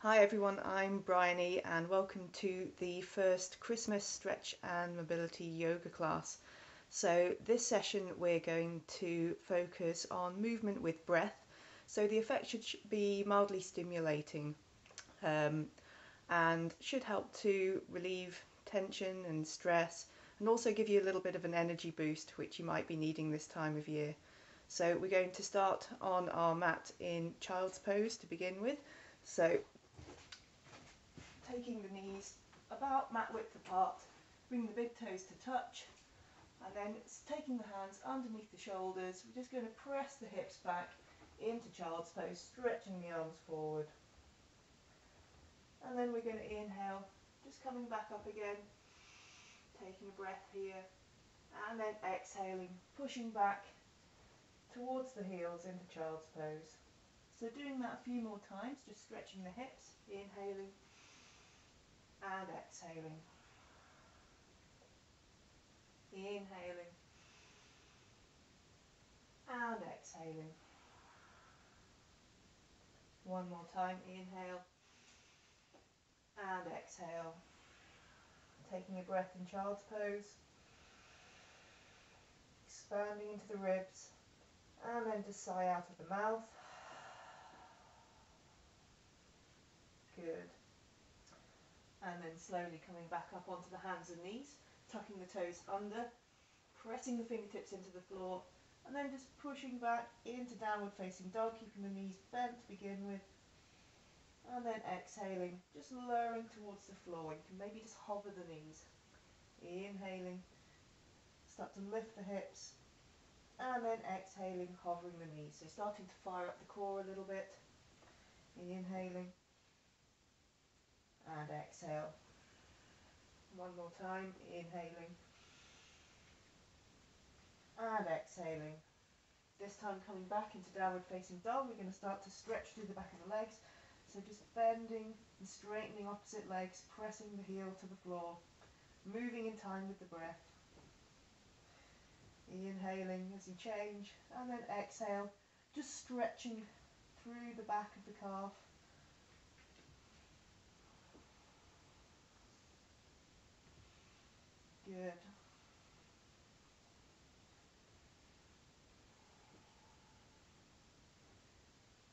Hi everyone, I'm Bryony and welcome to the first Christmas stretch and mobility yoga class. So this session we're going to focus on movement with breath. So the effect should be mildly stimulating um, and should help to relieve tension and stress and also give you a little bit of an energy boost which you might be needing this time of year. So we're going to start on our mat in child's pose to begin with. So taking the knees about mat width apart, bring the big toes to touch, and then taking the hands underneath the shoulders. We're just going to press the hips back into child's pose, stretching the arms forward. And then we're going to inhale, just coming back up again, taking a breath here, and then exhaling, pushing back towards the heels into child's pose. So doing that a few more times, just stretching the hips, inhaling and exhaling. Inhaling and exhaling. One more time, inhale and exhale. Taking a breath in child's pose, expanding into the ribs, and then just sigh out of the mouth. Good. And then slowly coming back up onto the hands and knees, tucking the toes under, pressing the fingertips into the floor, and then just pushing back into downward facing dog, keeping the knees bent to begin with. And then exhaling, just lowering towards the floor. You can maybe just hover the knees. Inhaling, start to lift the hips, and then exhaling, hovering the knees. So starting to fire up the core a little bit. Inhaling and exhale. One more time, inhaling and exhaling. This time coming back into downward facing dog, we're going to start to stretch through the back of the legs. So just bending and straightening opposite legs, pressing the heel to the floor, moving in time with the breath. Inhaling as you change, and then exhale, just stretching through the back of the calf. Good.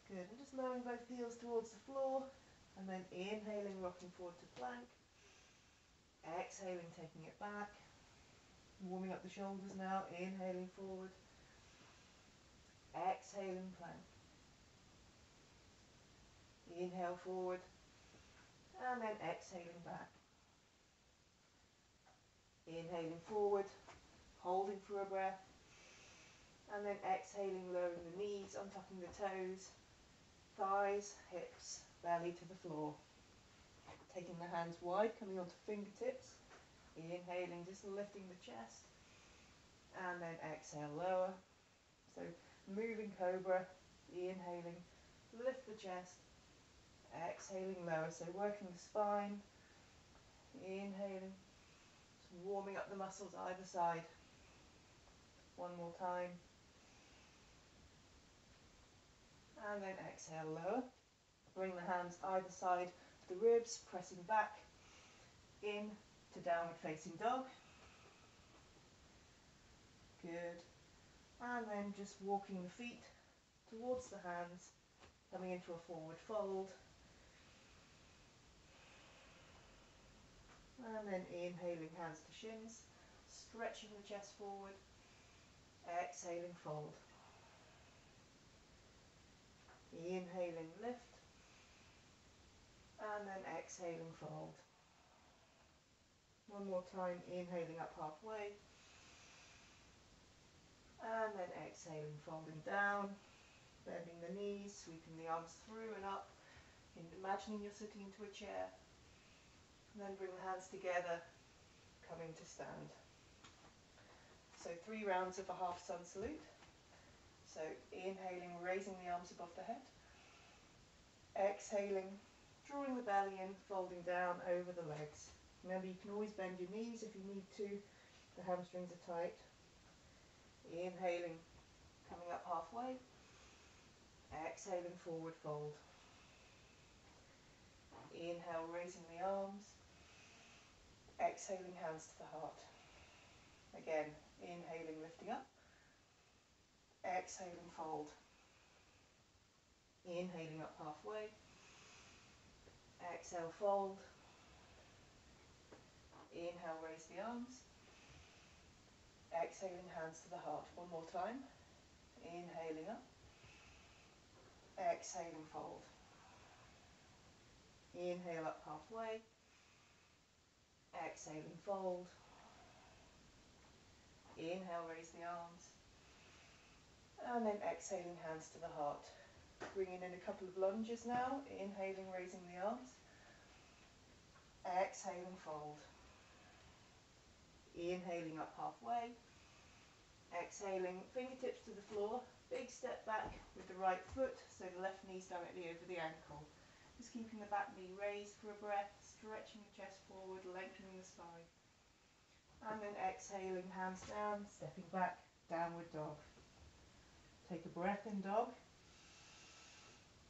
Good. And just lowering both heels towards the floor, and then inhaling, rocking forward to plank. Exhaling, taking it back. Warming up the shoulders now, inhaling forward. Exhaling, plank. Inhale forward, and then exhaling back. Inhaling forward, holding for a breath, and then exhaling, lowering the knees, untucking the toes, thighs, hips, belly to the floor. Taking the hands wide, coming onto fingertips. Inhaling, just lifting the chest, and then exhale, lower. So moving cobra, inhaling, lift the chest, exhaling, lower. So working the spine, inhaling, just warming up the muscles either side. One more time. And then exhale, lower. Bring the hands either side of the ribs, pressing back in to downward facing dog. Good. And then just walking the feet towards the hands, coming into a forward fold. And then inhaling, hands to shins, stretching the chest forward. Exhaling, fold. Inhaling, lift. And then exhaling, fold. One more time, inhaling up halfway. And then exhaling, folding down, bending the knees, sweeping the arms through and up, and imagining you're sitting into a chair. And then bring the hands together, coming to stand. So 3 rounds of a half sun salute. So inhaling, raising the arms above the head. Exhaling, drawing the belly in, folding down over the legs. Remember, you can always bend your knees if you need to. The hamstrings are tight. Inhaling, coming up halfway. Exhaling, forward fold. Inhale, raising the arms. Exhaling, hands to the heart. Again, inhaling, lifting up. Exhaling, fold. Inhaling up halfway. Exhale, fold. Inhale, raise the arms. Exhaling, hands to the heart. One more time. Inhaling up. Exhaling, fold. Inhale up halfway. Exhaling, fold. Inhale, raise the arms. And then exhaling, hands to the heart. Bringing in a couple of lunges now. Inhaling, raising the arms. Exhaling, fold. Inhaling up halfway. Exhaling, fingertips to the floor. Big step back with the right foot, so the left knee's directly over the ankle. Just keeping the back knee raised for a breath, stretching the chest forward, lengthening the spine. And then exhaling, hands down, stepping back, downward dog. Take a breath in dog.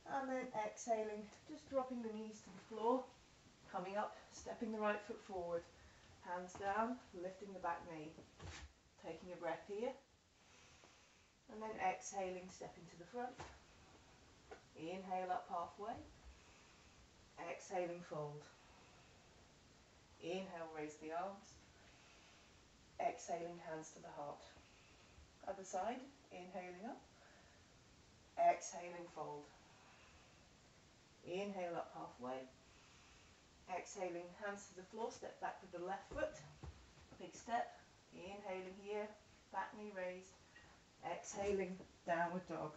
And then exhaling, just dropping the knees to the floor, coming up, stepping the right foot forward, hands down, lifting the back knee. Taking a breath here. And then exhaling, stepping to the front. Inhale up halfway. Exhaling, fold. Inhale, raise the arms. Exhaling, hands to the heart. Other side, inhaling up. Exhaling, fold. Inhale up halfway. Exhaling, hands to the floor, step back with the left foot. Big step. Inhaling here, back knee raised. Exhaling, downward dog.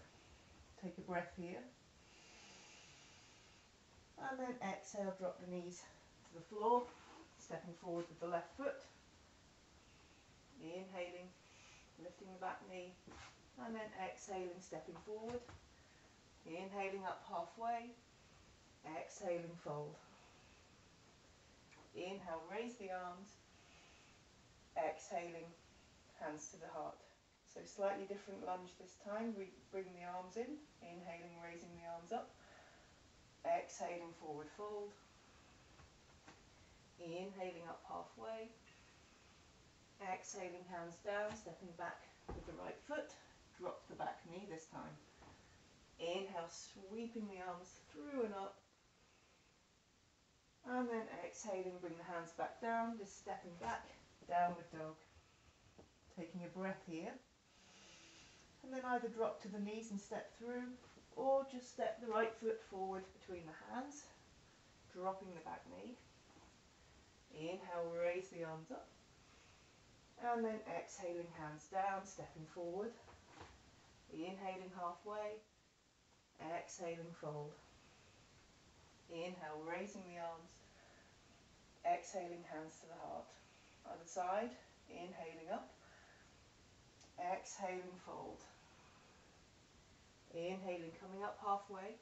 Take a breath here. And then exhale, drop the knees to the floor, stepping forward with the left foot. Inhaling, lifting the back knee, and then exhaling, stepping forward. Inhaling up halfway, exhaling, fold. Inhale, raise the arms. Exhaling, hands to the heart. So slightly different lunge this time. We bring the arms in, inhaling, raising the arms up. Exhaling, forward fold. Inhaling up halfway. Exhaling, hands down, stepping back with the right foot. Drop the back knee this time. Inhale, sweeping the arms through and up. And then exhaling, bring the hands back down, just stepping back, downward dog. Taking a breath here. And then either drop to the knees and step through, or just step the right foot forward between the hands, dropping the back knee. Inhale, raise the arms up. And then exhaling, hands down, stepping forward. Inhaling halfway. Exhaling, fold. Inhale, raising the arms. Exhaling, hands to the heart. Other side, inhaling up. Exhaling, fold. Inhaling, coming up halfway.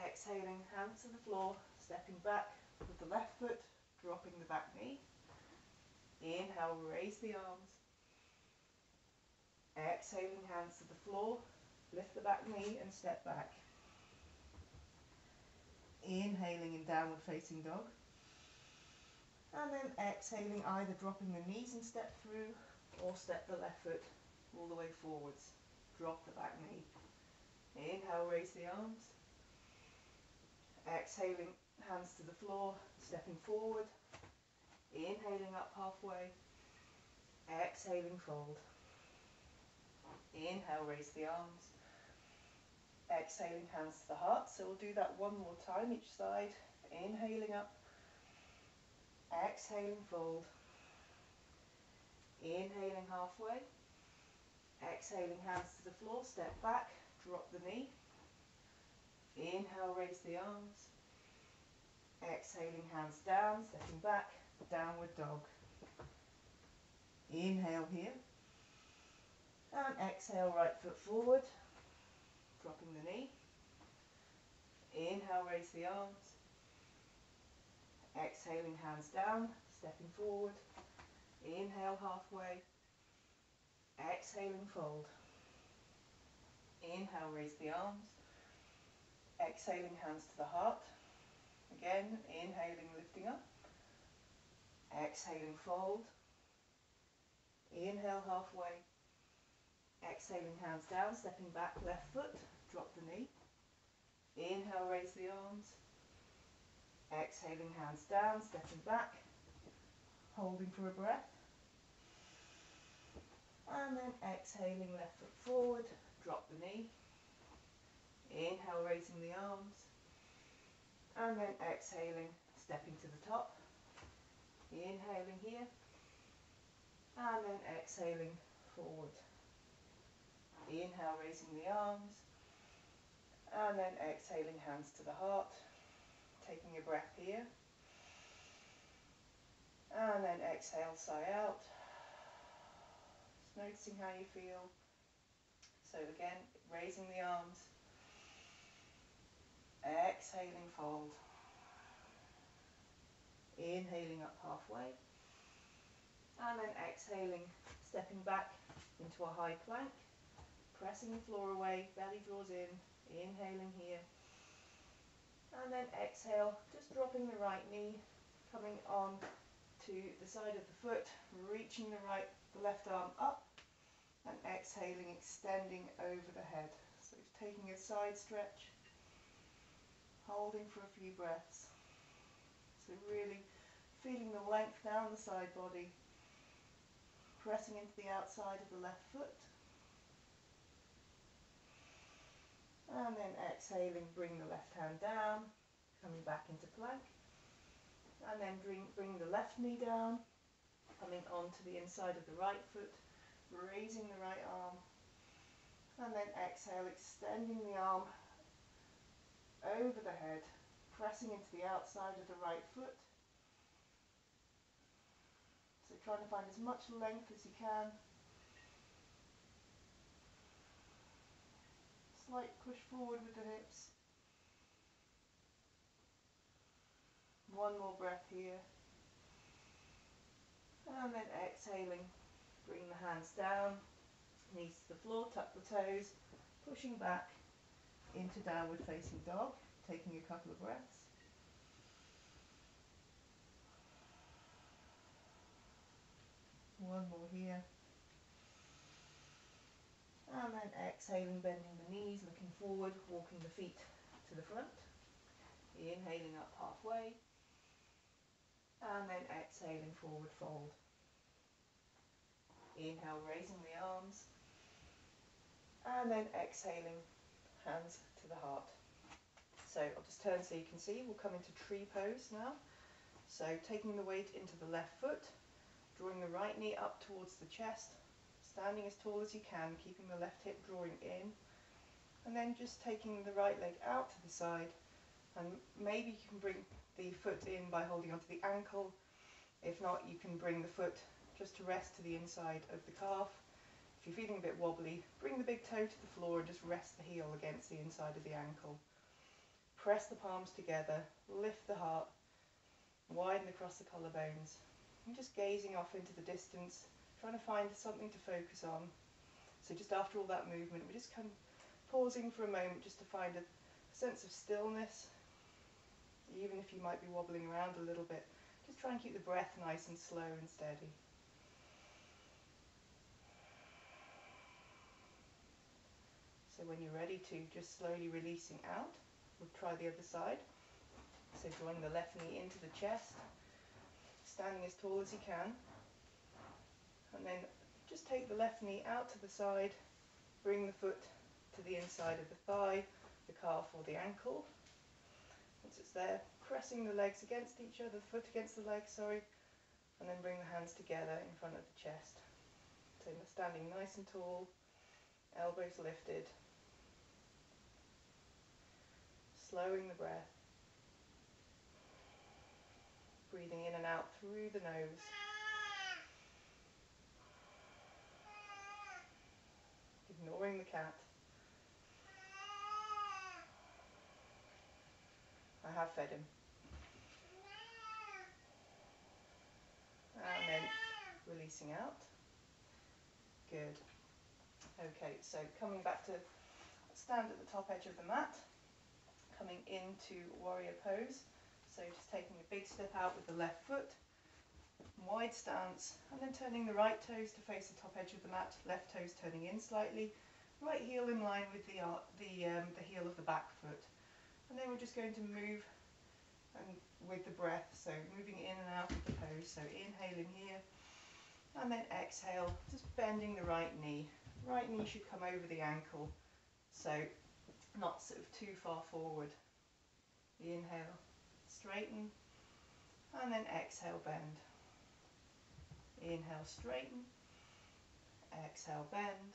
Exhaling, hands to the floor, stepping back with the left foot, dropping the back knee. Inhale, raise the arms. Exhaling, hands to the floor, lift the back knee and step back. Inhaling in downward facing dog. And then exhaling, either dropping the knees and step through, or step the left foot all the way forwards. Drop the back knee. Inhale, raise the arms. Exhaling, hands to the floor, stepping forward. Inhaling up halfway. Exhaling, fold. Inhale, raise the arms. Exhaling, hands to the heart. So we'll do that one more time each side. Inhaling up. Exhaling, fold. Inhaling halfway. Exhaling, hands to the floor, step back, drop the knee. Inhale, raise the arms. Exhaling, hands down, stepping back, downward dog. Inhale here. And exhale, right foot forward, dropping the knee. Inhale, raise the arms. Exhaling, hands down, stepping forward. Inhale, halfway. Exhaling, fold. Inhale, raise the arms. Exhaling, hands to the heart. Again, inhaling, lifting up. Exhaling, fold. Inhale, halfway. Exhaling, hands down, stepping back, left foot, drop the knee. Inhale, raise the arms. Exhaling, hands down, stepping back, holding for a breath. And then exhaling, left foot forward, drop the knee. Inhale, raising the arms. And then exhaling, stepping to the top. Inhaling here. And then exhaling, forward. Inhale, raising the arms. And then exhaling, hands to the heart. Taking a breath here. And then exhale, sigh out. Just noticing how you feel. So again, raising the arms. Exhaling, fold. Inhaling up halfway. And then exhaling, stepping back into a high plank. Pressing the floor away, belly draws in. Inhaling here. And then exhale, just dropping the right knee, coming on to the side of the foot, reaching the left arm up, and exhaling, extending over the head. So taking a side stretch, holding for a few breaths. So really feeling the length down the side body, pressing into the outside of the left foot. And then exhaling, bring the left hand down, coming back into plank. And then bring the left knee down, coming onto the inside of the right foot, raising the right arm. And then exhale, extending the arm over the head, pressing into the outside of the right foot. So trying to find as much length as you can. Slight push forward with the hips. One more breath here. And then exhaling, bring the hands down, knees to the floor, tuck the toes, pushing back into downward facing dog, taking a couple of breaths. One more here. And then exhaling, bending the knees, looking forward, walking the feet to the front. Inhaling up halfway. And then exhaling, forward fold. Inhale, raising the arms. And then exhaling, hands to the heart. So I'll just turn so you can see. We'll come into tree pose now. So taking the weight into the left foot, drawing the right knee up towards the chest, standing as tall as you can, keeping the left hip drawing in, and then just taking the right leg out to the side, and maybe you can bring the foot in by holding onto the ankle. If not, you can bring the foot just to rest to the inside of the calf. If you're feeling a bit wobbly, bring the big toe to the floor and just rest the heel against the inside of the ankle. Press the palms together, lift the heart, widen across the collarbones. I'm just gazing off into the distance, trying to find something to focus on. So just after all that movement, we're just kind of pausing for a moment just to find a sense of stillness. Even if you might be wobbling around a little bit, just try and keep the breath nice and slow and steady. So when you're ready to, just slowly releasing out. We'll try the other side. So drawing the left knee into the chest, standing as tall as you can, and then just take the left knee out to the side, bring the foot to the inside of the thigh, the calf or the ankle. Once it's there, pressing the legs against each other, the foot against the leg, sorry, and then bring the hands together in front of the chest. So standing nice and tall, elbows lifted, slowing the breath, breathing in and out through the nose. Ignoring the cat. I have fed him. And then releasing out. Good. Okay, so coming back to stand at the top edge of the mat, coming into warrior pose. So just taking a big step out with the left foot, wide stance, and then turning the right toes to face the top edge of the mat, left toes turning in slightly, right heel in line with the heel of the back foot. And then we're just going to move and with the breath, so moving in and out of the pose. So inhaling here, and then exhale, just bending the right knee. Right knee should come over the ankle, so not sort of too far forward. Inhale, straighten, and then exhale, bend. Inhale, straighten, exhale, bend.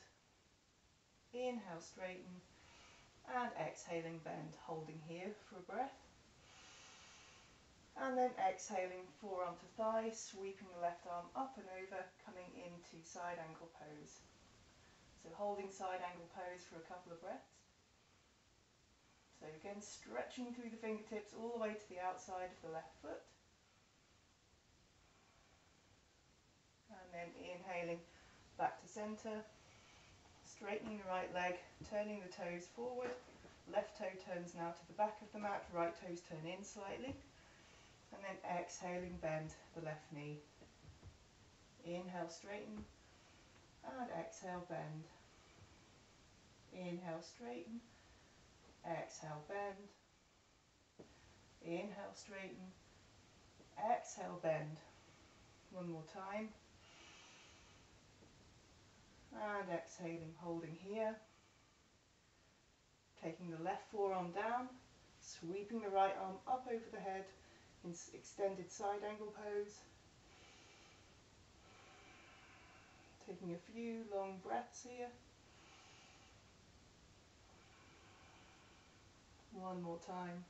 Inhale, straighten, and exhaling, bend. Holding here for a breath. And then exhaling, forearm to thigh, sweeping the left arm up and over, coming into side angle pose. So holding side angle pose for a couple of breaths. So again, stretching through the fingertips all the way to the outside of the left foot. And then inhaling back to center, straightening the right leg, turning the toes forward. Left toe turns now to the back of the mat, right toes turn in slightly. And then exhaling, bend the left knee. Inhale, straighten, and exhale, bend. Inhale, straighten, exhale, bend. Inhale, straighten, exhale, bend. One more time. And exhaling, holding here. Taking the left forearm down, sweeping the right arm up over the head in extended side angle pose. Taking a few long breaths here. One more time.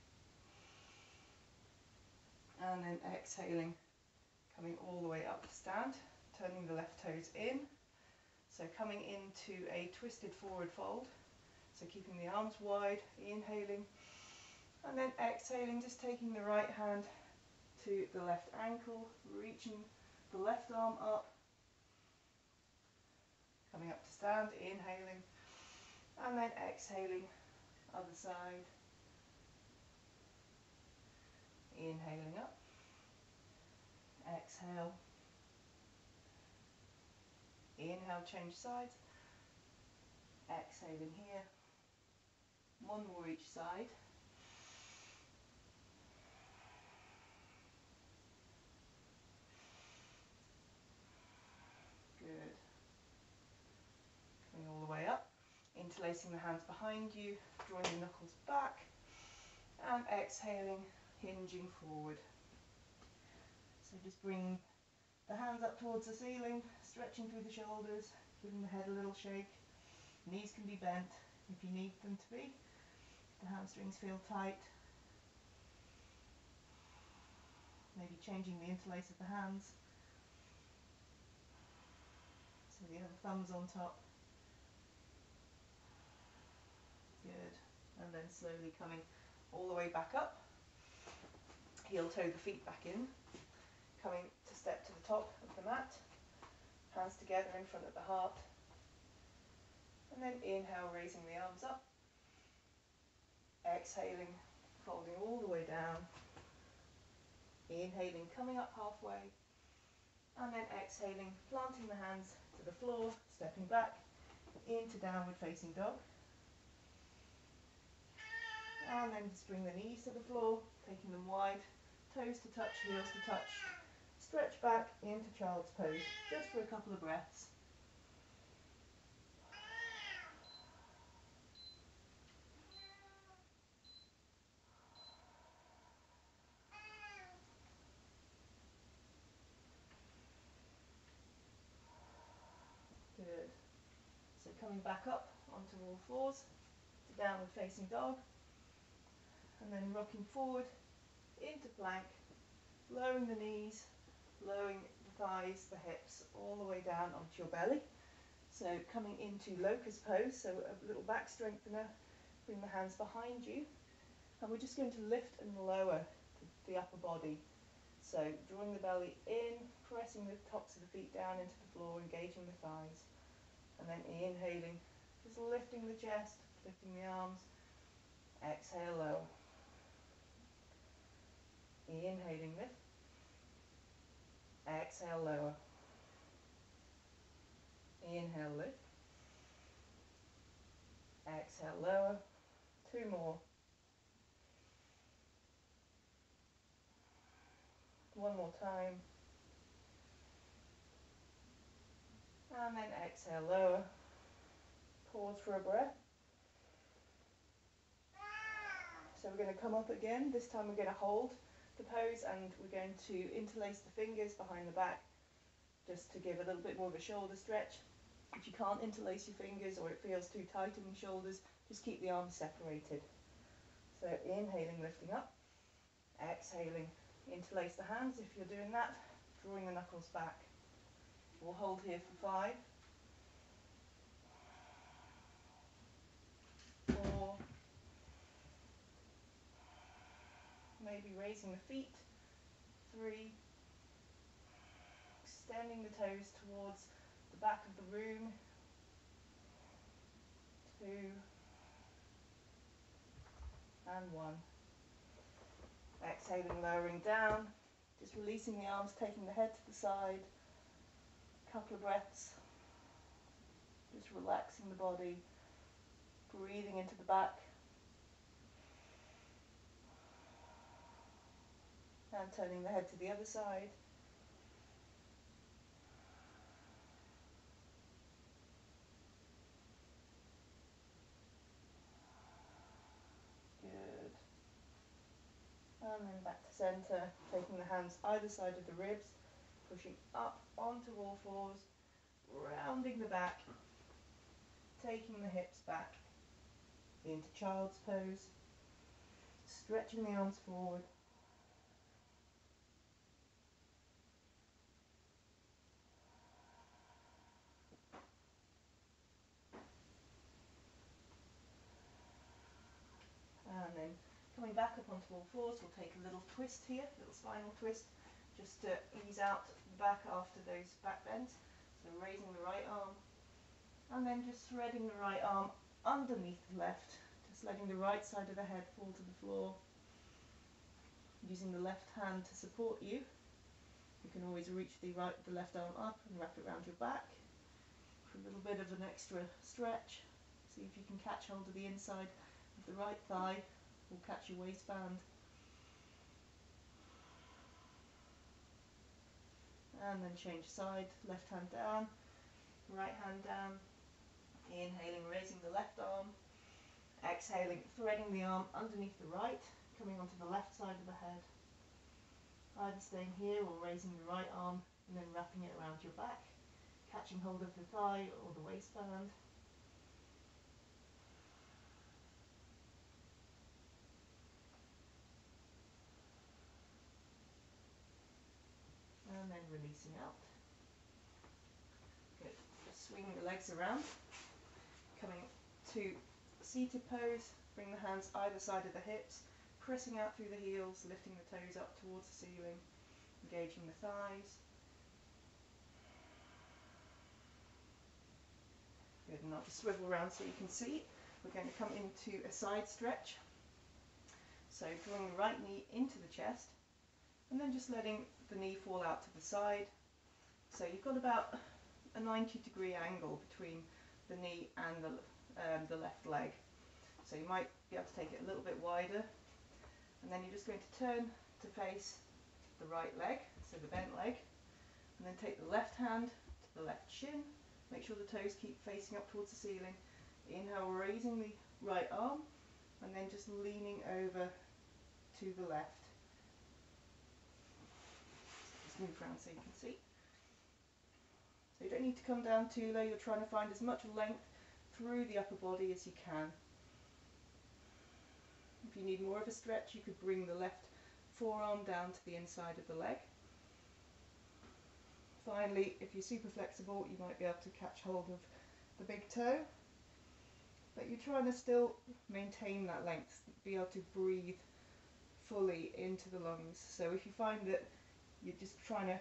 And then exhaling, coming all the way up to stand, turning the left toes in. So coming into a twisted forward fold. So keeping the arms wide, inhaling, and then exhaling, just taking the right hand to the left ankle, reaching the left arm up, coming up to stand, inhaling, and then exhaling, other side, inhaling up, exhale, inhale, change sides, exhaling here, one more each side. Good. Coming all the way up, interlacing the hands behind you, drawing the knuckles back, and exhaling, hinging forward. So just bring the hands up towards the ceiling, stretching through the shoulders, giving the head a little shake. Knees can be bent if you need them to be. The hamstrings feel tight. Maybe changing the interlace of the hands. So the other thumb's on top. Good. And then slowly coming all the way back up. Heel toe the feet back in. Coming to step to the top of the mat. Hands together in front of the heart. And then inhale, raising the arms up. Exhaling, folding all the way down. Inhaling, coming up halfway. And then exhaling, planting the hands to the floor, stepping back into downward facing dog. And then just bring the knees to the floor, taking them wide, toes to touch, heels to touch. Stretch back into child's pose, just for a couple of breaths. Good. So coming back up onto all fours, to downward facing dog, and then rocking forward into plank, lowering the knees, lowering the thighs, the hips, all the way down onto your belly. So coming into locust pose, so a little back strengthener, bring the hands behind you, and we're just going to lift and lower the upper body. So drawing the belly in, pressing the tops of the feet down into the floor, engaging the thighs, and then inhaling, just lifting the chest, lifting the arms, exhale, lower. Inhaling, lift. Exhale, lower. Inhale, lift. Exhale, lower. 2 more. 1 more time. And then exhale, lower. Pause for a breath. So we're going to come up again. This time we're going to hold the pose and we're going to interlace the fingers behind the back just to give a little bit more of a shoulder stretch. If you can't interlace your fingers or it feels too tight in your shoulders, just keep the arms separated. So inhaling, lifting up. Exhaling, interlace the hands if you're doing that, drawing the knuckles back. We'll hold here for 5, 4, maybe raising the feet, 3, extending the toes towards the back of the room, 2, and 1. Exhaling, lowering down, just releasing the arms, taking the head to the side, couple of breaths, just relaxing the body, breathing into the back, and turning the head to the other side. Good. And then back to centre, taking the hands either side of the ribs, pushing up onto all fours, rounding the back, taking the hips back into child's pose, stretching the arms forward. And then coming back up onto all fours, we'll take a little twist here, a little spinal twist, just to ease out the back after those back bends. So raising the right arm, and then just threading the right arm underneath the left, just letting the right side of the head fall to the floor. Using the left hand to support you. You can always reach the left arm up and wrap it around your back for a little bit of an extra stretch. See if you can catch hold of the inside of the right thigh or catch your waistband. And then change side, left hand down, right hand down. Inhaling, raising the left arm. Exhaling, threading the arm underneath the right, coming onto the left side of the head. Either staying here or raising the right arm and then wrapping it around your back, catching hold of the thigh or the waistband. And then releasing out. Good. Just swinging the legs around, coming to seated pose, bring the hands either side of the hips, pressing out through the heels, lifting the toes up towards the ceiling, engaging the thighs. Good, and I'll just swivel around so you can see. We're going to come into a side stretch. So drawing the right knee into the chest, and then just letting the knee fall out to the side. So you've got about a 90-degree angle between the knee and the left leg. So you might be able to take it a little bit wider, and then you're just going to turn to face the right leg, so the bent leg, and then take the left hand to the left shin. Make sure the toes keep facing up towards the ceiling. Inhale, raising the right arm, and then just leaning over to the left. Just move around so you can see. So you don't need to come down too low. You're trying to find as much length through the upper body as you can. If you need more of a stretch, you could bring the left forearm down to the inside of the leg. Finally, if you're super flexible, you might be able to catch hold of the big toe, but you're trying to still maintain that length, be able to breathe fully into the lungs. So if you find that you're just trying to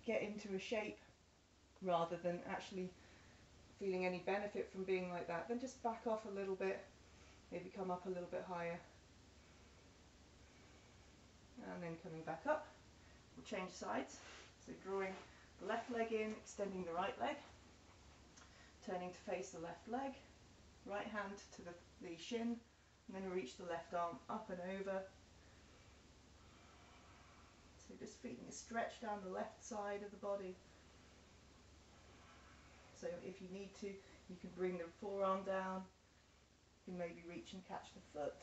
get into a shape rather than actually feeling any benefit from being like that, then just back off a little bit, maybe come up a little bit higher, and then coming back up. We'll change sides. So drawing the left leg in, extending the right leg, turning to face the left leg, right hand to the shin, and then reach the left arm up and over. So just feeling a stretch down the left side of the body. So if you need to, you can bring the forearm down. You can maybe reach and catch the foot.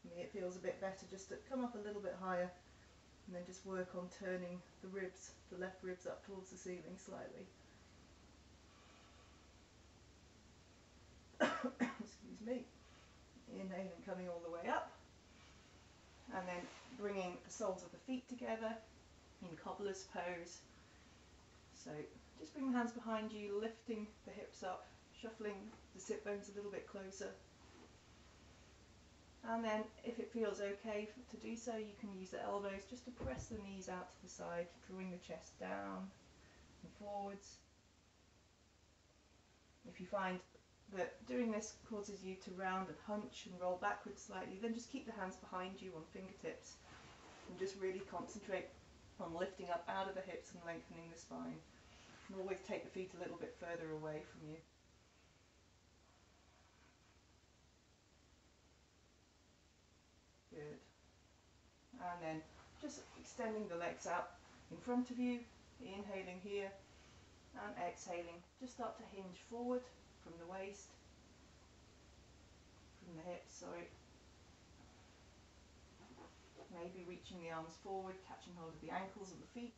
For me, it feels a bit better just to come up a little bit higher and then just work on turning the ribs, the left ribs up towards the ceiling slightly. Excuse me. Inhaling, coming all the way up, and then bringing the soles of the feet together in cobbler's pose. So just bring the hands behind you, lifting the hips up, shuffling the sit bones a little bit closer. And then if it feels okay to do so, you can use the elbows just to press the knees out to the side, drawing the chest down and forwards. If you find that doing this causes you to round and hunch and roll backwards slightly, then just keep the hands behind you on fingertips and just really concentrate on lifting up out of the hips and lengthening the spine. And always take the feet a little bit further away from you. Good. And then just extending the legs out in front of you, inhaling here and exhaling. Just start to hinge forward from the waist, from the hips, sorry. Maybe reaching the arms forward, catching hold of the ankles of the feet.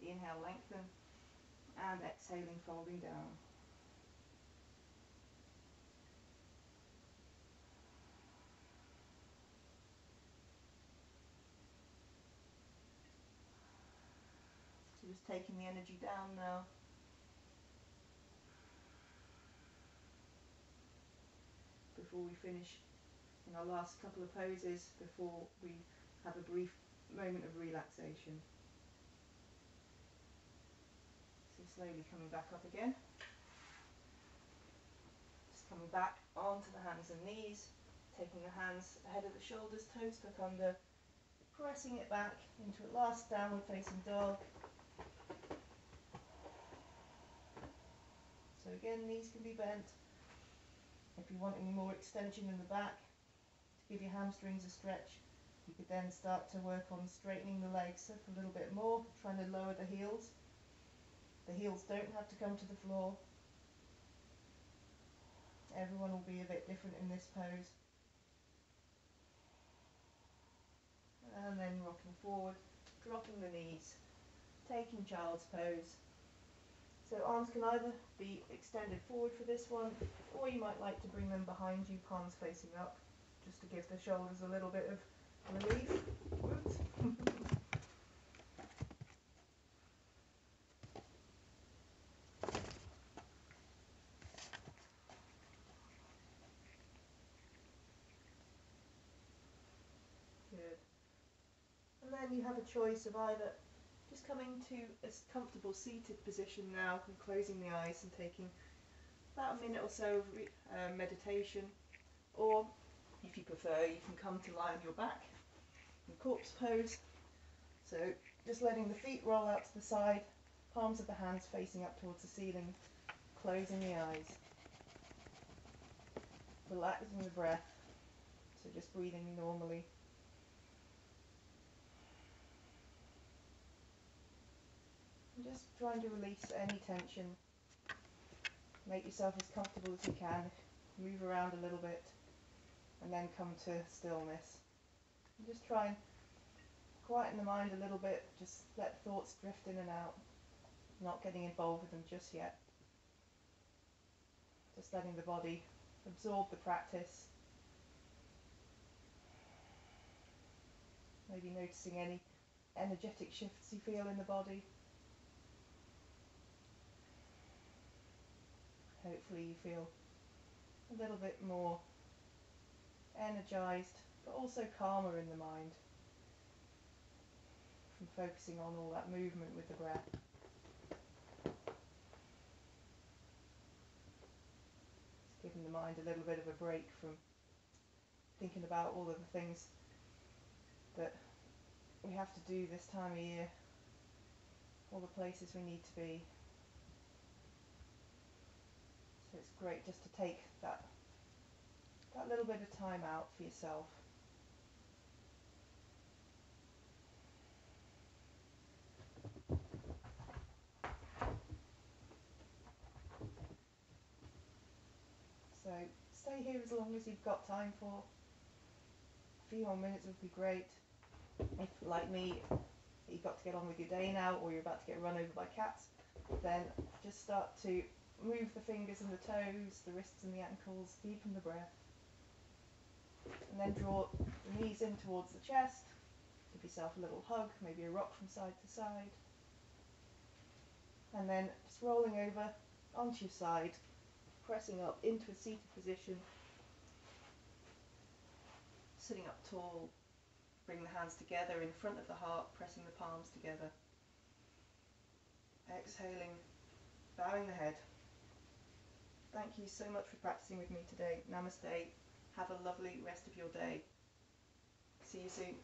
Inhale, lengthen, and exhaling, folding down. So just taking the energy down now. Before we finish in our last couple of poses, before we have a brief moment of relaxation. So slowly coming back up again. Just coming back onto the hands and knees, taking the hands ahead of the shoulders, toes tuck under, pressing it back into a last downward facing dog. So again, knees can be bent. If you want any more extension in the back, to give your hamstrings a stretch, you could then start to work on straightening the legs up a little bit more, trying to lower the heels. The heels don't have to come to the floor. Everyone will be a bit different in this pose. And then rocking forward, dropping the knees, taking child's pose. So arms can either be extended forward for this one, or you might like to bring them behind you, palms facing up, just to give the shoulders a little bit of relief. Whoops. Good. And then you have a choice of either just coming to a comfortable seated position now and closing the eyes and taking about a minute or so of meditation, or if you prefer, you can come to lie on your back in corpse pose. So just letting the feet roll out to the side, palms of the hands facing up towards the ceiling, closing the eyes, relaxing the breath, so just breathing normally. And just trying to release any tension. Make yourself as comfortable as you can, move around a little bit, and then come to stillness. And just try and quieten the mind a little bit, just let thoughts drift in and out, not getting involved with them just yet. Just letting the body absorb the practice. Maybe noticing any energetic shifts you feel in the body. Hopefully you feel a little bit more energized, but also calmer in the mind from focusing on all that movement with the breath. Just giving the mind a little bit of a break from thinking about all of the things that have to do this time of year, all the places we need to be. So it's great just to take that little bit of time out for yourself. So stay here as long as you've got time for. A few more minutes would be great. If, like me, you've got to get on with your day now, or you're about to get run over by cats, then just start to move the fingers and the toes, the wrists and the ankles, deepen the breath, and then draw the knees in towards the chest. Give yourself a little hug, maybe a rock from side to side, and then just rolling over onto your side, pressing up into a seated position, sitting up tall. Bring the hands together in front of the heart, pressing the palms together. Exhaling, bowing the head. Thank you so much for practicing with me today. Namaste. Have a lovely rest of your day. See you soon.